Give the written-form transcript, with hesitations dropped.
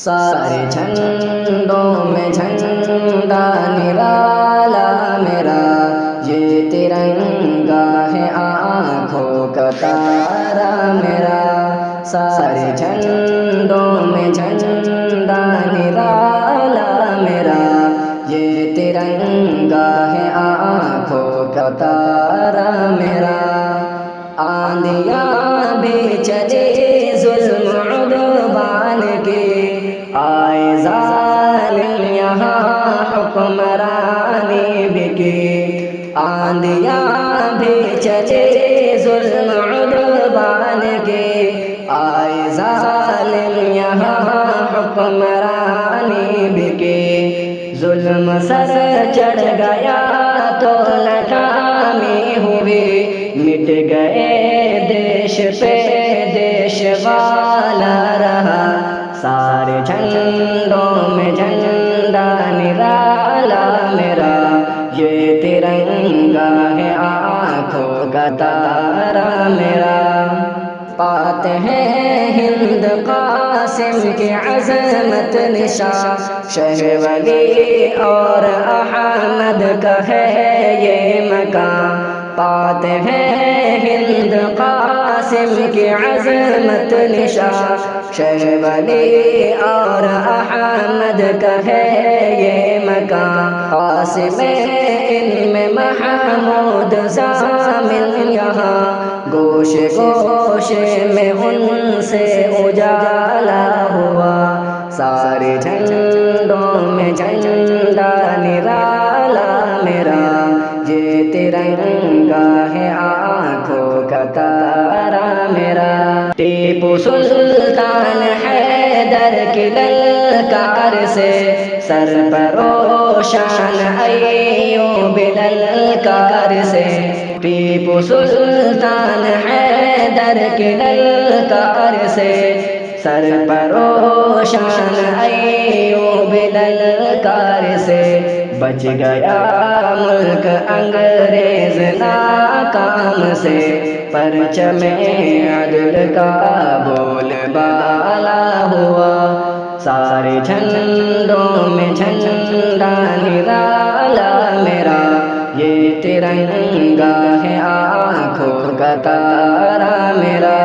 سارے جھنڈوں میں جھنڈا نرالا میرا، یہ ترنگا ہے آنکھوں کا تارا میرا۔ سارے جھنڈوں میں جھنڈا نرالا میرا، یہ ترنگا ہے آنکھوں کا تارا میرا۔ آندیاں بھی چلے ظلم عدوان کے، آئے ظالم یہاں حکمرانی بھی کی۔ آندیاں بھی چلے ظلم عدوان کے، آئے ظالم یہاں حکمرانی بھی کی۔ ظلم سر چڑھ گیا تو ناکامی ہوئی، مٹ گئے دیش پہ دیش والا رہا۔ سارے جھنڈوں میں جھنڈا نرالا میرا، یہ ترنگا ہے آنکھوں کا تارا میرا۔ پاتے ہیں ہند قاسم کی عظمت نشاں، شہ ولی اور احمد کا ہے یہ مقام۔ پاتے ہیں ہند قاسم کی عظمت نشاں، شہ ولی اور احمد کا ہے یہ مقام۔ قاسم علم محمود ضامن یہاں، گوشے گوشے میں ان سے اجالا ہوا۔ سارے جھنڈوں میں جھنڈا نرالا میرا، یہ ترنگا ہے آنکھوں کا تارا میرا۔ ٹیپو سلطان حیدر کی للکار سے، سر پروشان ایوب للکار سے۔ ٹیپو سلطان حیدر کی للکار سے، سر پروشان ایوب للکار سے۔ بچ گیا ملک انگریز ناکام سے، پرچم عدل کا بول بالا ہوا۔ سارے جھنڈوں میں جھنڈا نرالا میرا، یہ ترنگا ہے آنکھوں کا تارا میرا۔